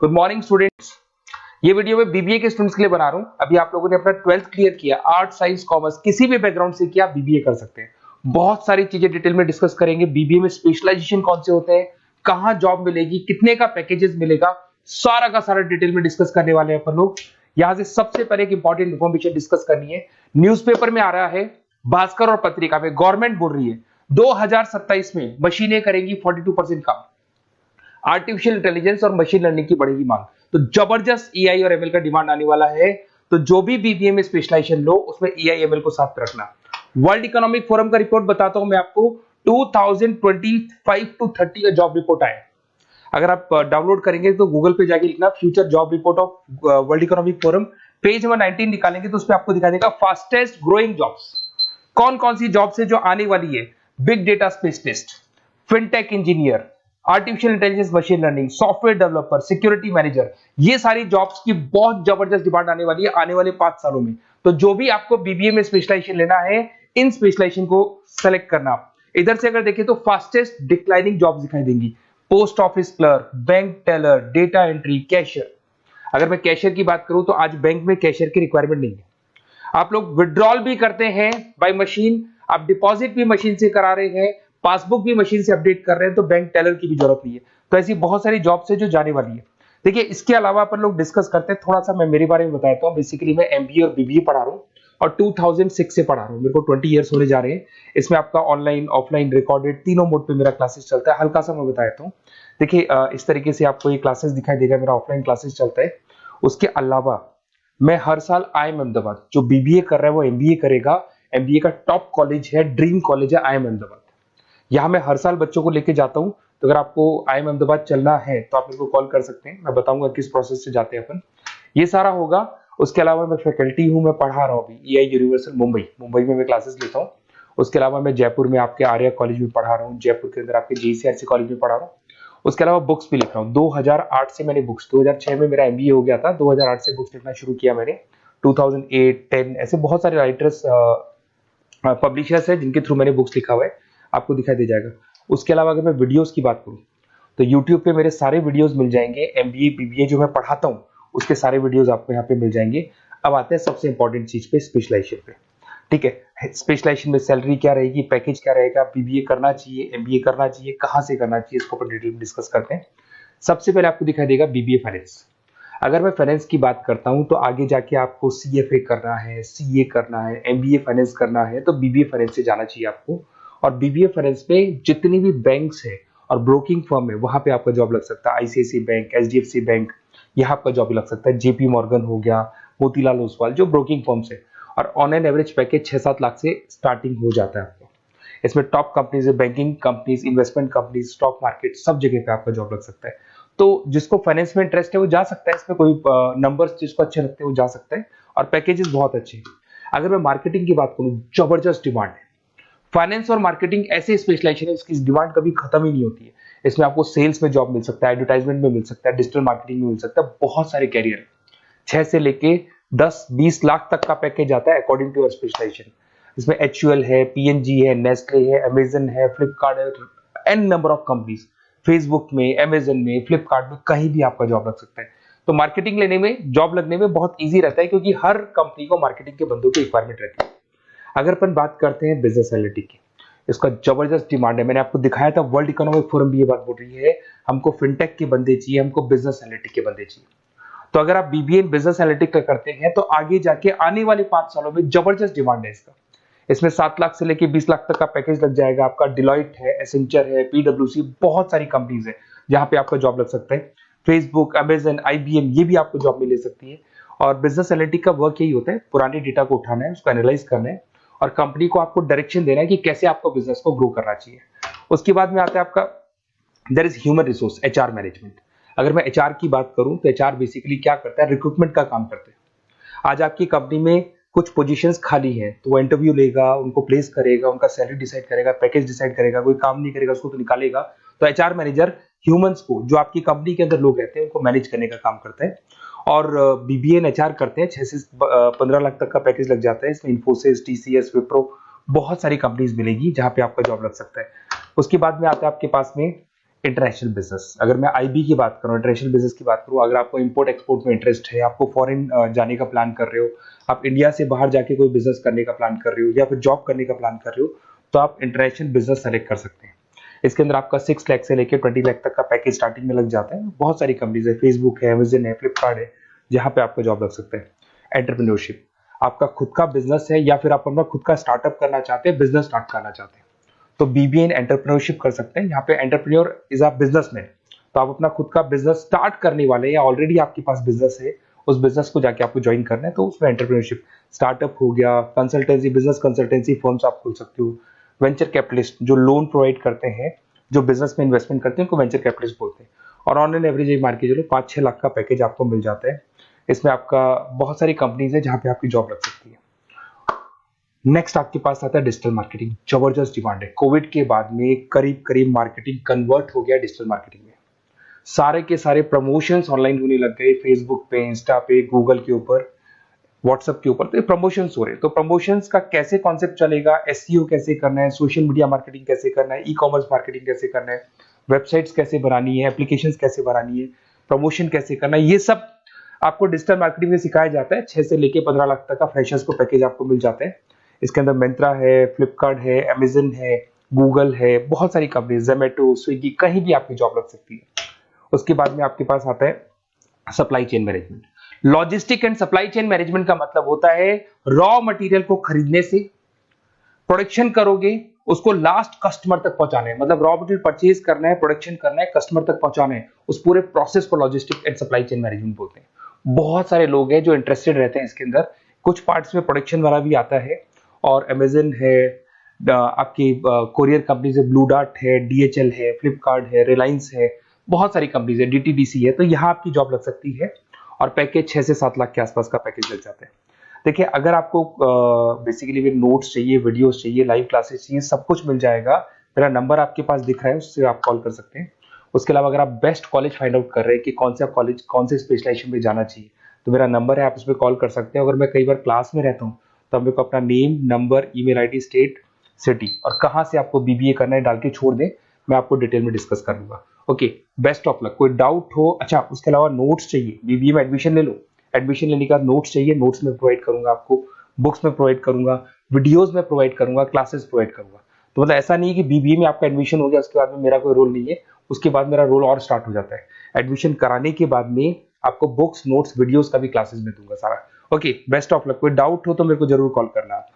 Good morning students. ये video मैं BBA के स्टूडेंट्स के लिए बना रहा हूं। अभी आप लोगों ने अपना 12th क्लियर किया, आर्ट साइंस कॉमर्स किसी भी बैकग्राउंड से किया, बीबीए कर सकते हैं। बहुत सारी चीजें डिटेल में डिस्कस करेंगे। बीबीए में स्पेशलाइजेशन कौन से होते हैं, कहां जॉब मिलेगी, कितने का पैकेजेस मिलेगा, सारा का सारा डिटेल में डिस्कस करने वाले हैं अपन लोग। यहां से सबसे पहले एक इंपॉर्टेंट इन्फॉर्मेशन डिस्कस करनी है। न्यूज़पेपर में आ रहा है, भास्कर और पत्रिका में गवर्नमेंट बोल रही है 2027 में मशीनें करेंगी 42% काम। आर्टिफिशियल इंटेलिजेंस और मशीन लर्निंग की बढ़ेगी मांग, तो जबरदस्त एआई और एमएल का डिमांड आने वाला है। तो जो भी बीबीए में स्पेशलाइजेशन लो उसमें एआई एमएल को साथ रखना। वर्ल्ड इकोनॉमिक फोरम का रिपोर्ट बताता हूं मैं आपको, 2025 टू 30 का जॉब रिपोर्ट आया। अगर आप डाउनलोड करेंगे तो गूगल पे जाके लिखना future job report of world economic forum, page number 19 निकालेंगे तो उसमें आपको दिखा देगा फास्टेस्ट ग्रोइंग जॉब्स कौन कौन सी जॉब्स है जो आने वाली है। Big data specialist, fintech engineer, artificial intelligence machine learning, software developer, security manager, ये सारी जॉब्स की बहुत जबरदस्त डिमांड आने वाली है आने वाले 5 सालों में। तो जो भी आपको बीबीए में स्पेशलाइजेशन लेना है, इन स्पेशलाइजेशन को सेलेक्ट करना। इधर से अगर देखें तो फास्टेस्ट डिक्लाइनिंग जॉब्स दिखाई देंगी, post office clerk, bank teller, data entry, cashier. अगर मैं कैशियर की बात करूं तो आज बैंक में कैशियर की रिक्वायरमेंट नहीं है। आप लोग विड्रॉल भी करते हैं बाय मशीन, आप डिपॉजिट भी मशीन से करा रहे हैं, पासबुक भी मशीन से अपडेट कर रहे हैं, तो बैंक टेलर की भी जरूरत नहीं है। तो ऐसी बहुत सारी जॉब्स है जो जाने वाली है। देखिए, इसके अलावा अपन लोग डिस्कस करते हैं, थोड़ा सा मैं मेरे बारे में बताता हूँ। बेसिकली मैं एमबीए और बीबीए पढ़ा रहा हूँ और 2006 से पढ़ा रहा हूँ। मेरे को 20 ईयर्स होने जा रहे हैं। इसमें आपका ऑनलाइन, ऑफलाइन, रिकॉर्डेड तीनों मोड पे मेरा क्लासेस चलता है। हल्का सा मैं बताता हूँ। देखिए, इस तरीके से आपको ये क्लासेस दिखाई देगा, मेरा ऑफलाइन क्लासेस चलता है। उसके अलावा मैं हर साल आईएम अहमदाबाद, जो बीबीए कर रहा है वो एमबीए करेगा। एमबीए का टॉप कॉलेज है, ड्रीम कॉलेज है आईएम अहमदाबाद। यहाँ मैं हर साल बच्चों को लेके जाता हूँ। तो अगर आपको आईएम अहमदाबाद चलना है तो आप मेरे को कॉल कर सकते हैं, मैं बताऊंगा किस प्रोसेस से जाते हैं अपन। ये सारा होगा। उसके अलावा मैं फैकल्टी हूँ, मैं पढ़ा रहा हूँ अभी एआई यूनिवर्सल मुंबई में मैं क्लासेस लेता हूँ। उसके अलावा मैं जयपुर में आपके आर्या कॉलेज में पढ़ा रहा हूँ, जयपुर के अंदर आपके जीसीआरसी कॉलेज में पढ़ा रहा हूँ। उसके अलावा बुक्स भी लिख रहा हूँ। 2008 से मैंने बुक्स, 2006 में मेरा एमबीए हो गया था, 2008 से बुक्स लिखना शुरू किया मैंने। 2008, 10 ऐसे बहुत सारे राइटर्स, पब्लिशर्स है जिनके थ्रू मैंने बुक्स लिखा हुआ है, आपको दिखाई दे जाएगा। उसके अलावा अगर मैं वीडियोस की बात करूं तो YouTube पे मेरे सारे वीडियोस मिल जाएंगे। एमबीए बीबीए जो मैं पढ़ाता हूं उसके सारे वीडियोस आपको यहाँ पे मिल जाएंगे। अब आते हैं सबसे इंपॉर्टेंट चीज पे, स्पेशलाइजेशन पे। ठीक है, स्पेशलाइजेशन में सैलरी क्या रहेगी, पैकेज क्या रहेगा, बीबीए करना चाहिए, एमबीए करना चाहिए, कहाँ से करना चाहिए, इसको अपन डिटेल में डिस्कस करते हैं। सबसे पहले आपको दिखाई देगा बीबीए फाइनेंस। अगर मैं फाइनेंस की बात करता हूं तो आगे जाके आपको सीएफए करना है, सीए करना है, एमबीए फाइनेंस करना है, तो बीबीए फाइनेंस से जाना चाहिए आपको। और बीबीए फाइनेंस में जितनी भी बैंक्स है और ब्रोकिंग फर्म है वहां पे आपका जॉब लग सकता है। आईसीआईसीआई बैंक, एचडीएफसी बैंक, यहाँ आपका जॉब लग सकता है। जेपी मॉर्गन हो गया, मोतीलाल ओसवाल, जो ब्रोकिंग फर्म्स है। और on an average package 6-7 lakh से स्टार्टिंग हो जाता है आपको। इसमें टॉप कंपनीज है, banking companies, investment companies, stock market, सब जगह पे आपका जॉब लग सकता है। तो जिसको फाइनेंस में इंटरेस्ट है वो जा सकता है, इसमें कोई नंबर्स जिसको अच्छे लगते हैं वो जा सकता है, और पैकेजेस बहुत अच्छे हैं। अगर मैं मार्केटिंग की बात करूं, जबरदस्त डिमांड है। फाइनेंस और मार्केटिंग ऐसे स्पेशलाइजेशन है इसकी डिमांड कभी खत्म ही नहीं होती है। इसमें आपको सेल्स में जॉब मिल सकता है, एडवर्टाइजमेंट में मिल सकता है, डिजिटल मार्केटिंग में मिल सकता है, बहुत सारे कैरियर है। 6 से लेके 10-20 लाख तक का पैकेज आता है अकॉर्डिंग टू योर स्पेशलाइजेशन। इसमें एचयूएल है, पीएनजी है, नेस्ले है, अमेजन है, फ्लिपकार्ट है, n number of companies. Facebook में, अमेजन में, फ्लिपकार्ट में, कहीं भी आपका जॉब लग सकता है। तो मार्केटिंग लेने में, जॉब लगने में बहुत ईजी रहता है, क्योंकि हर कंपनी को मार्केटिंग के बंदों की रिक्वायरमेंट रहती है। अगर अपन बात करते हैं बिजनेस एनालिटिक की, इसका जबरदस्त डिमांड है। मैंने आपको दिखाया था, वर्ल्ड इकोनॉमिक फोरम भी ये बात बोल रही है, हमको फिनटेक के बंदे चाहिए, हमको बिजनेस एनालिटिक के बंदे चाहिए। तो अगर आप बीबीए बिजनेस एनालिटिक का करते हैं तो आगे जाके आने वाले 5 सालों में जबरदस्त डिमांड है इसका। इसमें 7 लाख से लेके 20 लाख तक का पैकेज लग जाएगा आपका। डिलॉइट है, एसेंचर है, पीडब्ल्यूसी, बहुत सारी कंपनीज है जहां पे आपका जॉब लग सकता है। फेसबुक, अमेजन, आईबीएम, ये भी आपको जॉब में ले सकती है। और बिजनेस एनालिटिक का वर्क यही होता है, पुराने डेटा को उठाना है, उसको एनालाइज करना है और कंपनी को आपको डायरेक्शन देना है कि कैसे आपको बिजनेस को ग्रो करना चाहिए। उसके बाद में आता है आपका there is human resource, HR management. अगर मैं एचआर की बात करूं तो एचआर बेसिकली क्या करता है, रिक्रूटमेंट का काम करते हैं। आज आपकी कंपनी में कुछ पोजीशंस खाली हैं तो वो इंटरव्यू लेगा, उनको प्लेस करेगा, उनका सैलरी डिसाइड करेगा, पैकेज डिसाइड करेगा, कोई काम नहीं करेगा उसको तो निकालेगा। तो एचआर मैनेजर ह्यूमंस को, जो आपकी कंपनी के अंदर लोग रहते हैं, उनको मैनेज करने का काम करता है। और बीबीए एचआर करते हैं, 6 से 15 लाख तक का पैकेज लग जाता है। इसमें इन्फोसिस, टीसीएस, विप्रो, बहुत सारी कंपनीज मिलेगी जहां पे आपका जॉब लग सकता है। उसके बाद में आता है आपके पास में इंटरनेशनल बिजनेस, अगर मैं आईबी की बात करूं, इंटरनेशनल बिजनेस की बात करूं, अगर आपको इंपोर्ट एक्सपोर्ट में इंटरेस्ट है, आपको फॉरेन जाने का प्लान कर रहे हो, आप इंडिया से बाहर जाके कोई बिजनेस करने का प्लान कर रहे हो या फिर जॉब करने का प्लान कर रहे हो, तो आप इंटरनेशनल बिजनेस सेलेक्ट कर सकते हैं। इसके अंदर आपका 6 लाख से लेकर 20 लाख तक का पैकेज स्टार्टिंग में लग जाता है। बहुत सारी कंपनीज है, फेसबुक है, अमेजन है, फ्लिपकार्ट है, जहां पे आपका जॉब लग सकता है। एंटरप्रेन्योरशिप, आपका खुद का बिजनेस है या फिर आप अपना खुद का स्टार्टअप करना चाहते हैं, बिजनेस स्टार्ट करना चाहते हैं, तो बीबीए इन एंटरप्रेन्योरशिप कर सकते हैं। यहाँ पे एंटरप्रेन्योर इज अ बिजनेसमैन, तो आप अपना खुद का बिजनेस स्टार्ट करने वाले हैं या ऑलरेडी आपके पास बिजनेस है, उस बिजनेस को जाके आपको ज्वाइन करना है, तो उसमें एंटरप्रेन्योरशिप। स्टार्टअप हो गया, कंसल्टेंसी, बिजनेस कंसल्टेंसी फर्म्स आप खोल सकते हो। वेंचर कैपिटलिस्ट जो लोन प्रोवाइड करते हैं, जो बिजनेस में इन्वेस्टमेंट करते हैं, उनको वेंचर कैपिटलिस्ट बोलते हैं। और ऑन एन एवरेज एक मार्केट चलो 5-6 लाख का पैकेज आपको मिल जाता है। इसमें आपका बहुत सारी कंपनीज है जहां पे आपकी जॉब लग सकती है। नेक्स्ट आपके पास आता है डिजिटल मार्केटिंग। जबरदस्त डिमांड है, कोविड के बाद में करीब करीब मार्केटिंग कन्वर्ट हो गया डिजिटल मार्केटिंग में। सारे के सारे प्रमोशंस ऑनलाइन होने लग गए, फेसबुक पे, इंस्टा पे, गूगल के ऊपर, व्हाट्सएप के ऊपर, तो ये प्रमोशंस हो रहे हैं। तो प्रमोशंस का कैसे कॉन्सेप्ट चलेगा, एसईओ कैसे करना है, सोशल मीडिया मार्केटिंग कैसे करना है, ई कॉमर्स मार्केटिंग कैसे करना है, वेबसाइट्स कैसे बनानी है, एप्लीकेशंस कैसे बनानी है, प्रमोशन कैसे करना है, ये सब आपको डिजिटल मार्केटिंग में सिखाया जाता है। 6 से लेके 15 लाख तक का फ्रेशर्स को पैकेज आपको मिल जाता है। इसके अंदर मिंत्रा है, फ्लिपकार्ट है, अमेजन है, गूगल है, बहुत सारी कंपनी, जोमेटो, स्विगी, कहीं भी आपकी जॉब लग सकती है। उसके बाद में आपके पास आता है supply chain management. Logistic and supply chain management का मतलब होता है रॉ मटेरियल को खरीदने से, प्रोडक्शन करोगे, उसको लास्ट कस्टमर तक पहुंचाना है, मतलब रॉ मटेरियल परचेज करना है, प्रोडक्शन करना है, कस्टमर तक पहुंचाना है, उस पूरे प्रोसेस को logistic and supply chain management बोलते हैं। बहुत सारे लोग हैं जो इंटरेस्टेड रहते हैं इसके अंदर। कुछ पार्ट्स में प्रोडक्शन वाला भी आता है, और अमेजन है, आपकी कोरियर कंपनी से ब्लू डार्ट है, डीएचएल है, फ्लिपकार्ट है, रिलायंस है, बहुत सारी कंपनीज है, डीटीडीसी है, तो यहाँ आपकी जॉब लग सकती है। और पैकेज 6 से 7 लाख के आसपास का पैकेज लग जाता है। देखिए, अगर आपको बेसिकली भी नोट्स चाहिए, वीडियोस चाहिए, लाइव क्लासेस चाहिए, सब कुछ मिल जाएगा। मेरा नंबर आपके पास दिख रहा है, उससे आप कॉल कर सकते हैं। उसके अलावा अगर आप बेस्ट कॉलेज फाइंड आउट कर रहे हैं कि कौन सा कॉलेज, कौन से स्पेशलाइजेशन में जाना चाहिए, तो मेरा नंबर है, आप उस पर कॉल कर सकते हैं। अगर मैं कई बार क्लास में रहता हूँ, तो आप मेरे को अपना name, number, email ID, state, city और कहाँ से आपको बीबीए करना है डाल के छोड़ दें, मैं आपको डिटेल में डिस्कस कर लूंगा। Okay, best of luck. कोई डाउट हो, अच्छा उसके अलावा नोट्स चाहिए, बीबीए में एडमिशन ले लो, एडमिशन लेने के बाद नोट्स चाहिए, नोट्स में प्रोवाइड करूंगा आपको, बुक्स में प्रोवाइड करूंगा, वीडियोस में प्रोवाइड करूंगा, क्लासेस प्रोवाइड करूंगा। तो मतलब ऐसा नहीं है कि बीबीए में आपका एडमिशन हो गया उसके बाद में मेरा कोई रोल नहीं है, उसके बाद मेरा रोल और स्टार्ट हो जाता है। एडमिशन कराने के बाद में आपको बुक्स, नोट्स, वीडियोस का भी क्लासेस में दूंगा सारा। Okay, best of luck. कोई डाउट हो तो मेरे को जरूर कॉल करना।